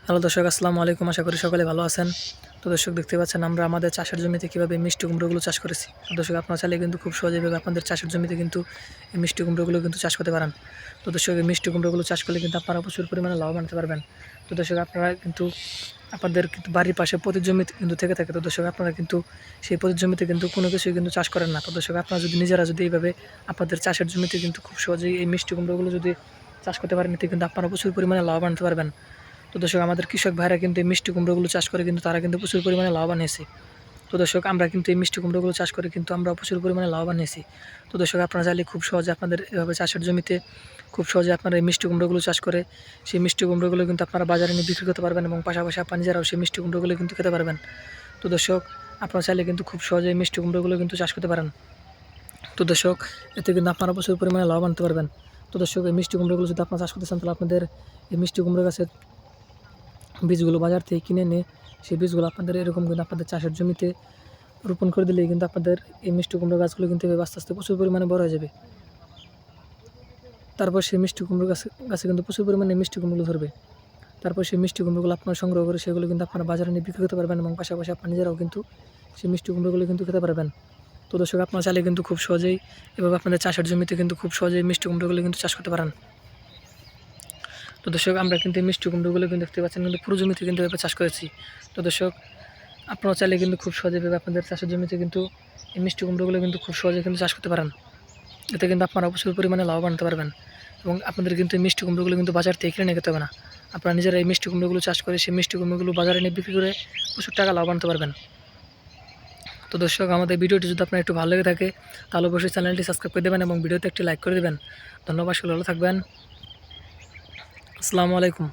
Hello দর্শক, আসসালামু আলাইকুম। আশা করি সকলে ভালো আছেন। তো দর্শক, দেখতে পাচ্ছেন আমরা আমাদের চাষের জমিতে কীভাবে মিষ্টি কুমড়োগুলো চাষ করেছি। তো দর্শক, আপনারা চাইলে কিন্তু খুব সহজেভাবে আপনাদের চাষের জমিতে কিন্তু এই মিষ্টি কুমড়োগুলো কিন্তু চাষ করতে পারেন। তো দর্শক, এই মিষ্টি কুমড়োগুলো চাষ করলে কিন্তু আপনারা প্রচুর পরিমাণে লাভবান হতে পারবেন। তো দর্শক, আপনারা কিন্তু আপনাদের কিন্তু বাড়ির পাশে প্রতি জমিতে কিন্তু থেকে থাকে। তো দর্শক, আপনারা কিন্তু সেই প্রতি জমিতে কিন্তু কোনো কিছুই কিন্তু চাষ করেন না। তো দর্শক, আপনারা যদি নিজেরা যদি এইভাবে আপনাদের চাষের জমিতে কিন্তু খুব সহজেই এই মিষ্টি কুমড়োগুলো যদি চাষ করতে পারেন, এতে কিন্তু আপনারা প্রচুর পরিমাণে লাভবান হতে পারবেন। তো দর্শক, আমাদের কৃষক ভাইরা কিন্তু এই মিষ্টি কুমড়োগুলো চাষ করে কিন্তু তারা কিন্তু প্রচুর পরিমাণে লাভবান হয়েছে। তো দর্শক, আমরা কিন্তু এই মিষ্টি কুমড়োগুলো চাষ করে কিন্তু আমরা প্রচুর পরিমাণে লাভবান হয়েছি। তো দর্শক, আপনারা চাইলে খুব সহজে আপনাদের এভাবে চাষের জমিতে খুব সহজে আপনারা এই মিষ্টি কুমড়োগুলো চাষ করে সেই মিষ্টি কুমড়োগুলো কিন্তু আপনারা বাজারে নিয়ে বিক্রি করতে পারবেন এবং পাশাপাশি আপনারা নিজেরাও সেই মিষ্টি কুমড়োগুলো কিন্তু খেতে পারবেন। তো দর্শক, আপনারা চাইলে কিন্তু খুব সহজে এই মিষ্টি কুমড়োগুলো কিন্তু চাষ করতে পারেন। তো দর্শক, এতে কিন্তু আপনারা প্রচুর পরিমাণে লাভবান হতে পারবেন। তো দর্শক, এই মিষ্টি কুমড়োগুলো যদি আপনারা চাষ করতে চান, তাহলে আপনাদের এই মিষ্টি কুমড়ো গাছের বীজগুলো বাজার থেকে কিনে নিয়ে সেই বীজগুলো আপনাদের এরকম কিন্তু আপনাদের চাষের জমিতে রোপণ করে দিলেই কিন্তু আপনাদের এই মিষ্টি কুমড়ো গাছগুলো কিন্তু আস্তে আস্তে প্রচুর পরিমাণে বড় হয়ে যাবে। তারপর সেই মিষ্টি কুমড়ো গাছে কিন্তু প্রচুর পরিমাণে মিষ্টি কুমড়ো ধরবে। তারপর সেই মিষ্টি কুমড়োগুলো আপনারা সংগ্রহ করে সেগুলো কিন্তু আপনারা বাজারে নিয়ে বিক্রি করতে পারবেন এবং পাশাপাশি আপনারা নিজেরাও কিন্তু সেই মিষ্টি কুমড়োগুলো কিন্তু খেতে পারবেন। তো দর্শক, আপনারা চাইলে কিন্তু খুব সহজেই এভাবে আপনাদের চাষের জমিতে কিন্তু খুব সহজেই মিষ্টি কুমড়োগুলো কিন্তু চাষ করতে পারেন। তো দর্শক, আমরা কিন্তু এই মিষ্টি কুমড়োগুলো কিন্তু দেখতে পাচ্ছেন কিন্তু পুরো জমিতে কিন্তু এভাবে চাষ করেছি। তো দর্শক, আপনারা চাইলে কিন্তু খুব সহজেভাবে আপনাদের চাষের জমিতে কিন্তু এই মিষ্টি কুমড়োগুলো কিন্তু খুব সহজে কিন্তু চাষ করতে পারেন। এতে কিন্তু আপনারা প্রচুর পরিমাণে লাভবান হতে পারবেন এবং আপনাদের কিন্তু এই মিষ্টি কুমড়োগুলো কিন্তু বাজার থেকে কিনে নিয়ে যেতে হবে না। আপনারা নিজেরা এই মিষ্টি কুমড়োগুলো চাষ করে সেই মিষ্টি কুমড়োগুলো বাজারে নিয়ে বিক্রি করে প্রচুর টাকা লাভবান হতে পারবেন। তো দর্শক, আমাদের ভিডিওটি যদি আপনার একটু ভালো লেগে থাকে, তাহলে অবশ্যই চ্যানেলটি সাবস্ক্রাইব করে দেবেন এবং ভিডিওতে একটি লাইক করে দেবেন। ধন্যবাদ, সকলে ভালো থাকবেন। আসসালামু আলাইকুম।